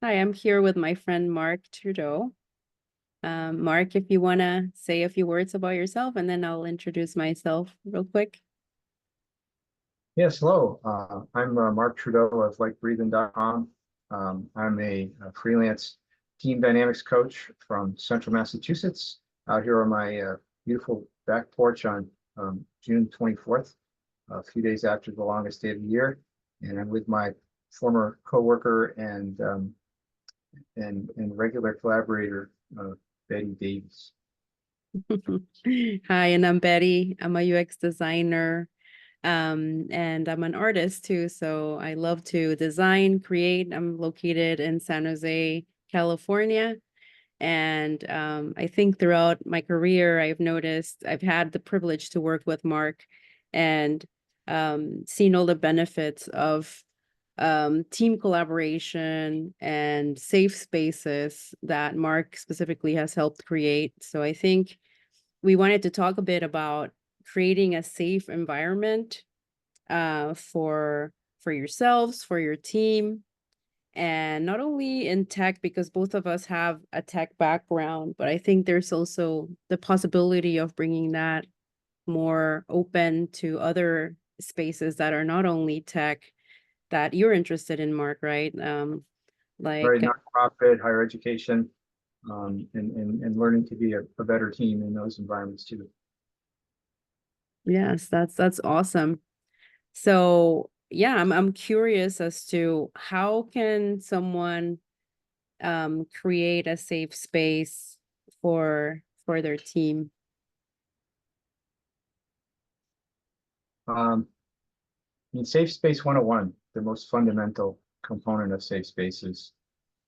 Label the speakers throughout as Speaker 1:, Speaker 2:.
Speaker 1: Hi, I'm here with my friend Mark Trudeau. Mark, if you want to say a few words about yourself, and then I'll introduce myself real quick.
Speaker 2: Yes, hello. I'm Mark Trudeau of LikeBreathing.com. I'm a freelance team dynamics coach from Central Massachusetts, out here on my beautiful back porch on June 24th, a few days after the longest day of the year. And I'm with my former coworker and regular collaborator, Betty Davis.
Speaker 1: Hi, and I'm Betty. I'm a UX designer, and I'm an artist too. So I love to design, create. I'm located in San Jose, California. And I think throughout my career, I've noticed I've had the privilege to work with Mark and seen all the benefits of team collaboration and safe spaces that Mark specifically has helped create. So I think we wanted to talk a bit about creating a safe environment for yourselves, for your team, and not only in tech, because both of us have a tech background, but I think there's also the possibility of bringing that more open to other spaces that are not only tech that you're interested in, Mark, right?
Speaker 2: Right,
Speaker 1: Like,
Speaker 2: nonprofit, higher education, and learning to be a better team in those environments too.
Speaker 1: yes, that's awesome. So yeah, I'm curious as to how can someone create a safe space for their team.
Speaker 2: Um, In Safe Space 101, the most fundamental component of safe spaces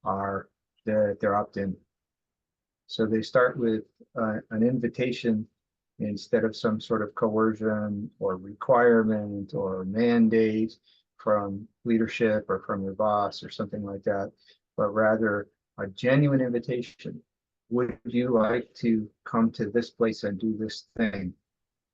Speaker 2: are that they're opt-in. So they start with an invitation instead of some sort of coercion or requirement or mandate from leadership or from your boss or something like that, but rather a genuine invitation. Would you like to come to this place and do this thing?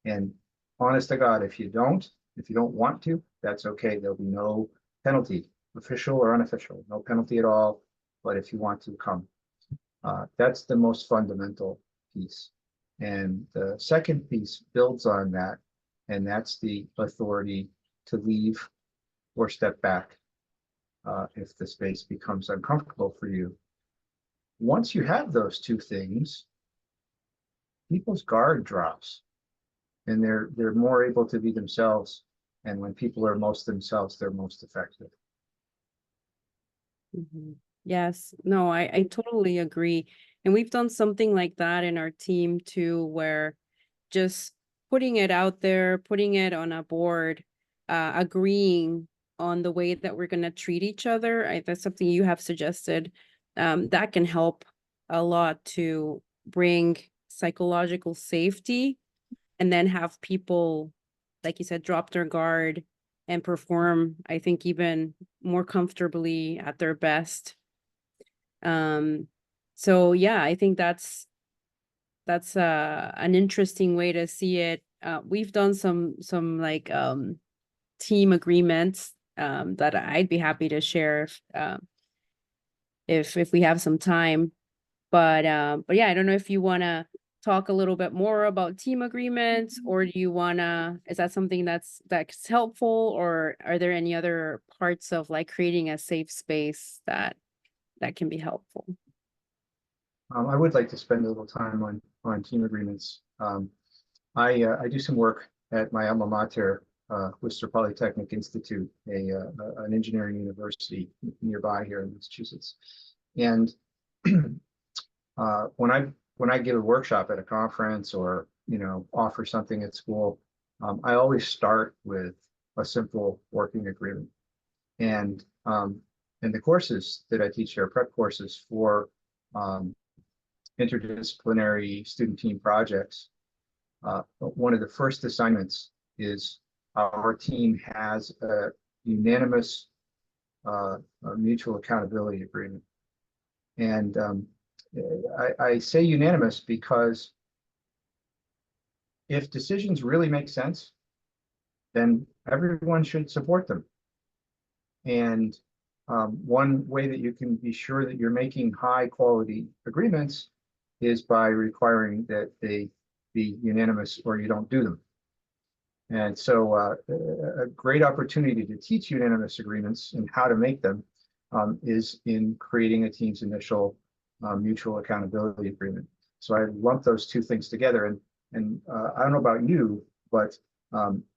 Speaker 2: And honest to God, if you don't want to, that's okay. There'll be no penalty, official or unofficial, no penalty at all. But if you want to come, that's the most fundamental piece. And the second piece builds on that, and that's the authority to leave or step back if the space becomes uncomfortable for you. Once you have those two things, people's guard drops and they're more able to be themselves. And when people are most themselves, they're most effective.
Speaker 1: Mhm. Yes, no, I totally agree. And we've done something like that in our team too, where just putting it out there, putting it on a board, agreeing on the way that we're going to treat each other. That's something you have suggested. That can help a lot to bring psychological safety and then have people, like you said, drop their guard and perform, I think, even more comfortably at their best. Um, so yeah, I think that's an interesting way to see it. We've done some like team agreements that I'd be happy to share if we have some time. But yeah, I don't know if you want to talk a little bit more about team agreements, or do you want to, is that something that's helpful, or are there any other parts of like creating a safe space that can be helpful?
Speaker 2: I would like to spend a little time on team agreements. I do some work at my alma mater, Worcester Polytechnic Institute, an engineering university nearby here in Massachusetts. And when I give a workshop at a conference or offer something at school, I always start with a simple working agreement. And in the courses that I teach are prep courses for um, interdisciplinary student team projects. One of the first assignments is our team has a unanimous a mutual accountability agreement. And I say unanimous because if decisions really make sense, then everyone should support them. And one way that you can be sure that you're making high quality agreements is by requiring that they be unanimous or you don't do them. And so a great opportunity to teach unanimous agreements and how to make them is in creating a team's initial mutual accountability agreement. So I lump those two things together. And I don't know about you, but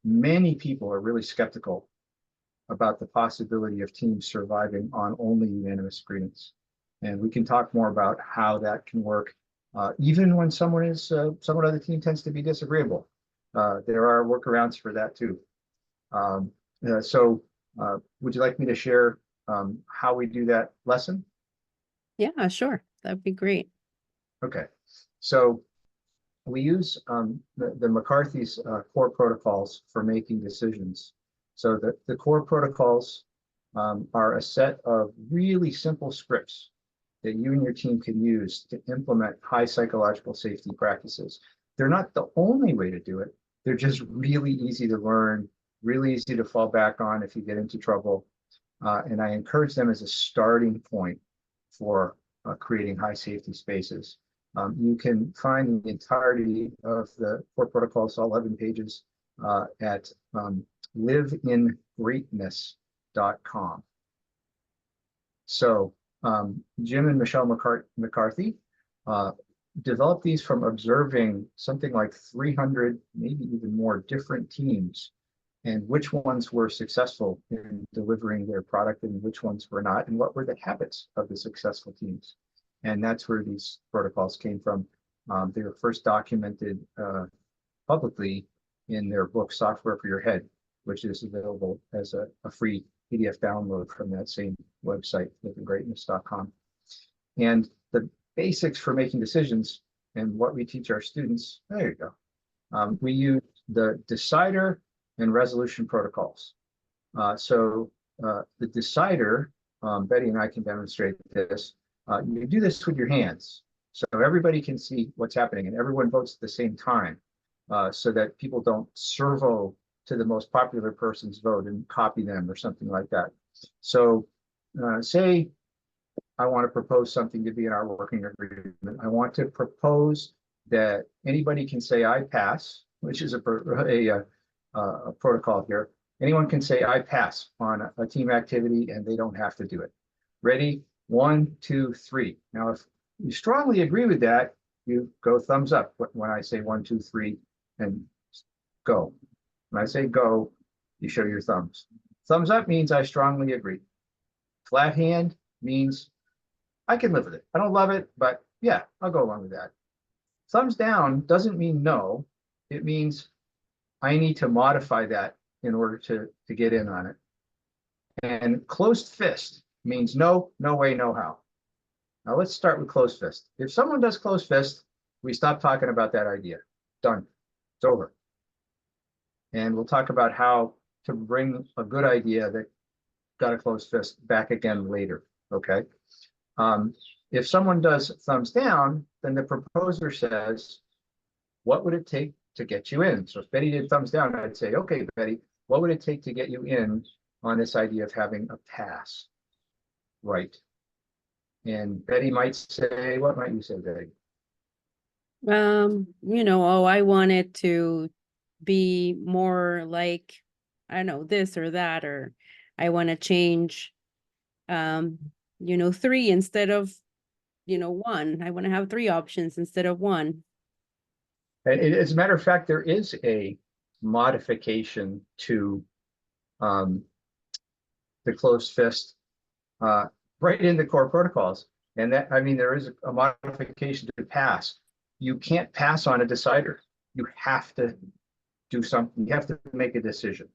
Speaker 2: many people are really skeptical about the possibility of teams surviving on only unanimous agreements. And we can talk more about how that can work, even when someone on the team tends to be disagreeable. There are workarounds for that too. Would you like me to share how we do that lesson?
Speaker 1: Yeah, sure. That'd be great.
Speaker 2: Okay, so we use the McCarthy's core protocols for making decisions. So the core protocols are a set of really simple scripts that you and your team can use to implement high psychological safety practices. They're not the only way to do it. They're just really easy to learn, really easy to fall back on if you get into trouble. And I encourage them as a starting point for creating high safety spaces. You can find the entirety of the core protocols, all 11 pages, at liveingreatness.com. So Jim and Michele McCarthy developed these from observing something like 300, maybe even more different teams, and which ones were successful in delivering their product and which ones were not, and what were the habits of the successful teams. And that's where these protocols came from. They were first documented publicly in their book, Software for Your Head, which is available as a free PDF download from that same website, liveingreatness.com. And the basics for making decisions and what we teach our students, there you go. We use the decider and resolution protocols. The decider, Betty and I can demonstrate this. You do this with your hands, so everybody can see what's happening and everyone votes at the same time, so that people don't servo to the most popular person's vote and copy them or something like that. So say I want to propose something to be in our working agreement. I want to propose that anybody can say I pass, which is a protocol here. Anyone can say I pass on a team activity and they don't have to do it. Ready? 1, 2, 3. Now, if you strongly agree with that, you go thumbs up when I say 1, 2, 3 and go. When I say go, you show your thumbs. Thumbs up means I strongly agree. Flat hand means I can live with it. I don't love it, but yeah, I'll go along with that. Thumbs down doesn't mean no. It means I need to modify that in order to get in on it. And closed fist means no, no way, no how. Now let's start with closed fist. If someone does closed fist, we stop talking about that idea. Done. It's over. And we'll talk about how to bring a good idea that got a closed fist back again later. Okay. If someone does thumbs down, then the proposer says, what would it take to get you in? So if Betty did thumbs down, I'd say, okay, Betty, what would it take to get you in on this idea of having a pass? Right. And Betty might say, what might you say, Betty?
Speaker 1: I want it to be more like, I don't know, this or that, or I want to change, 3 instead of, 1. I want to have 3 options instead of 1.
Speaker 2: As a matter of fact, there is a modification to the closed fist right in the core protocols. And that, I mean, there is a modification to pass. You can't pass on a decider. You have to do something. You have to make a decision.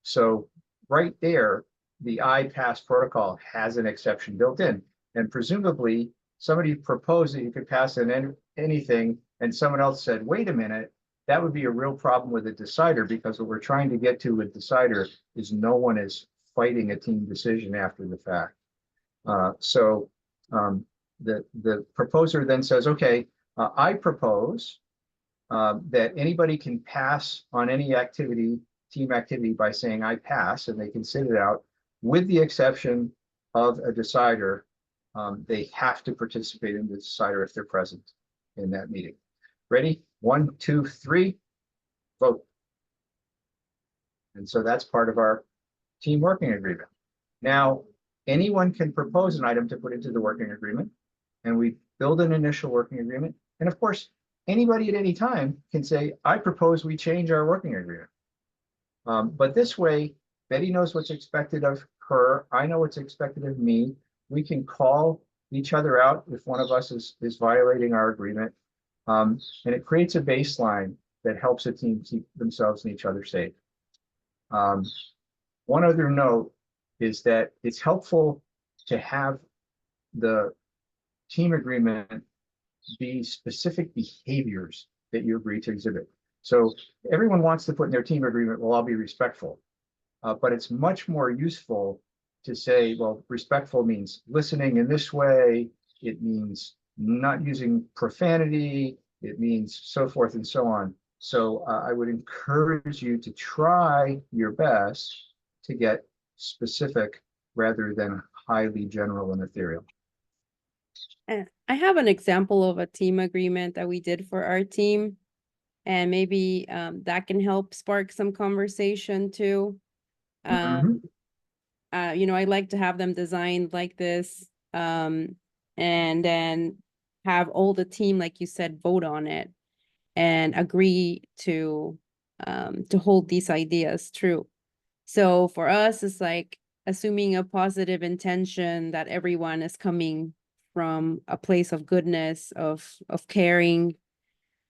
Speaker 2: So right there, the I pass protocol has an exception built in. And presumably, somebody proposed that you could pass in anything, and someone else said, wait a minute, that would be a real problem with a decider, because what we're trying to get to with decider is no one is fighting a team decision after the fact. The proposer then says, okay, I propose that anybody can pass on any activity, team activity, by saying I pass, and they can sit it out with the exception of a decider. They have to participate in the decider if they're present in that meeting. Ready? 1, 2, 3, vote. And so that's part of our team working agreement. Now, anyone can propose an item to put into the working agreement, and we build an initial working agreement. And of course, anybody at any time can say, I propose we change our working agreement. But this way, Betty knows what's expected of her. I know what's expected of me. We can call each other out if one of us is violating our agreement. And it creates a baseline that helps a team keep themselves and each other safe. One other note is that it's helpful to have the team agreement be specific behaviors that you agree to exhibit. So everyone wants to put in their team agreement, we'll all be respectful. But it's much more useful to say, well, respectful means listening in this way. It means not using profanity. It means so forth and so on. So I would encourage you to try your best to get specific rather than highly general and ethereal.
Speaker 1: I have an example of a team agreement that we did for our team, and maybe that can help spark some conversation too. You know, I like to have them designed like this, and then have all the team, like you said, vote on it and agree to hold these ideas true. So for us, it's like assuming a positive intention that everyone is coming from a place of goodness, of caring,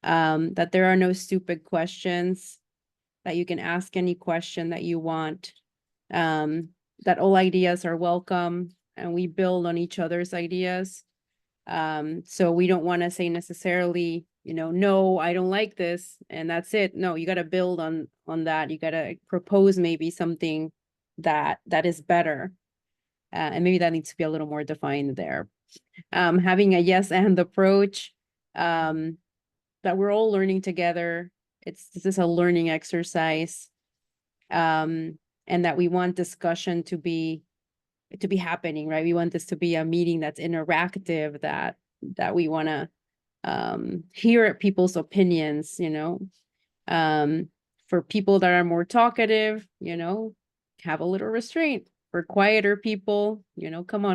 Speaker 1: that there are no stupid questions, that you can ask any question that you want, that all ideas are welcome and we build on each other's ideas. So we don't want to say necessarily, you know, no, I don't like this and that's it. No, you got to build on that. You got to propose maybe something that is better. And maybe that needs to be a little more defined there. Having a yes and approach, that we're all learning together. This is a learning exercise. And that we want discussion to be happening, right? We want this to be a meeting that's interactive, that we want to hear people's opinions, you know. For people that are more talkative, you know, have a little restraint. For quieter people, you know, come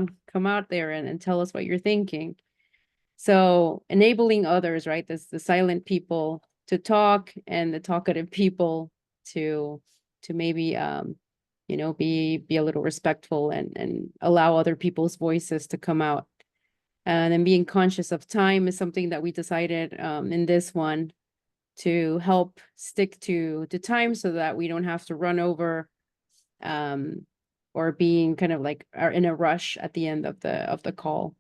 Speaker 1: out there and tell us what you're thinking. So enabling others, right? The silent people to talk and the talkative people to maybe you know, be a little respectful and allow other people's voices to come out. And then being conscious of time is something that we decided in this one to help stick to the time so that we don't have to run over or being kind of like in a rush at the end of the call,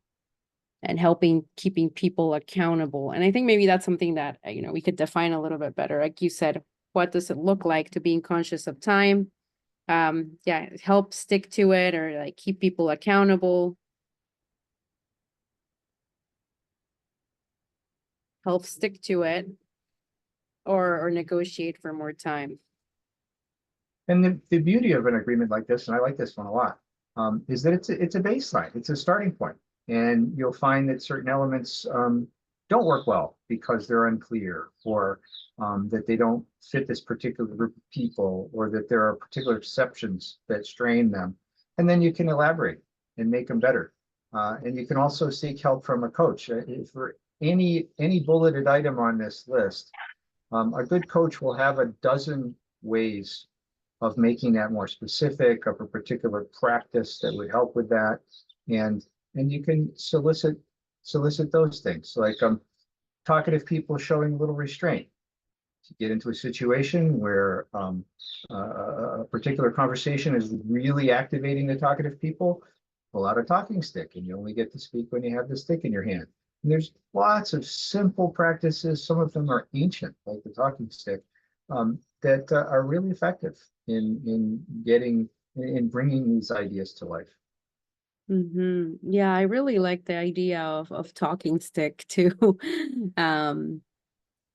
Speaker 1: and helping keeping people accountable. And I think maybe that's something that, you know, we could define a little bit better. Like you said, what does it look like to being conscious of time? Yeah, help stick to it, or like keep people accountable. Help stick to it, or negotiate for more time.
Speaker 2: And the beauty of an agreement like this, and I like this one a lot, is that it's a baseline, it's a starting point. And you'll find that certain elements don't work well because they're unclear, or that they don't fit this particular group of people, or that there are particular exceptions that strain them. And then you can elaborate and make them better. And you can also seek help from a coach. For any bulleted item on this list, a good coach will have a dozen ways of making that more specific, of a particular practice that would help with that. And you can solicit those things, like talkative people showing a little restraint. To get into a situation where a particular conversation is really activating the talkative people, pull out a talking stick, and you only get to speak when you have the stick in your hand. And there's lots of simple practices, some of them are ancient, like the talking stick, that are really effective in bringing these ideas to life.
Speaker 1: Yeah, I really like the idea of talking stick too,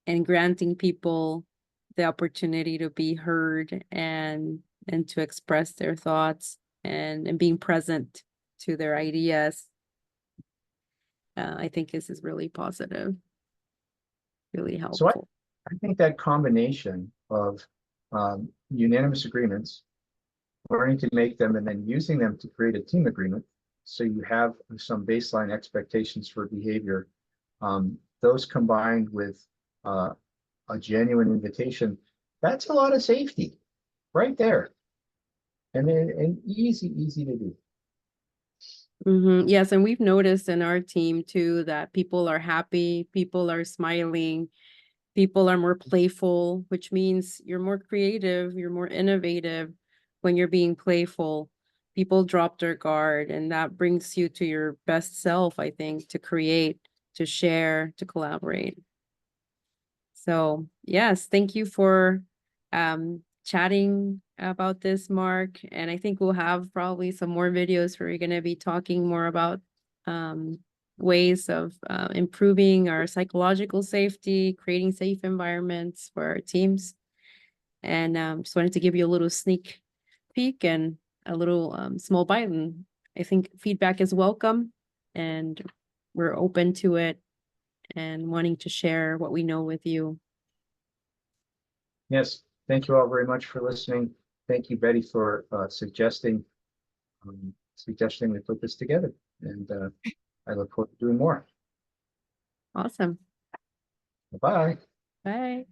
Speaker 1: and granting people the opportunity to be heard and to express their thoughts. and being present to their ideas. I think this is really positive, really
Speaker 2: So
Speaker 1: helpful.
Speaker 2: I think that combination of unanimous agreements, learning to make them and then using them to create a team agreement, so you have some baseline expectations for behavior, those combined with a genuine invitation, that's a lot of safety right there. And easy to do.
Speaker 1: Yes, and we've noticed in our team too that people are happy, people are smiling, people are more playful, which means you're more creative, you're more innovative when you're being playful. People drop their guard, and that brings you to your best self, I think, to create, to share, to collaborate. So, yes, thank you for chatting about this, Mark. And I think we'll have probably some more videos where we're going to be talking more about ways of improving our psychological safety, creating safe environments for our teams. And just wanted to give you a little sneak peek and a little small bite. And I think feedback is welcome, and we're open to it and wanting to share what we know with you.
Speaker 2: Yes, thank you all very much for listening. Thank you, Betty, for suggesting we put this together. And I look forward to doing more.
Speaker 1: Awesome.
Speaker 2: Bye.
Speaker 1: Bye.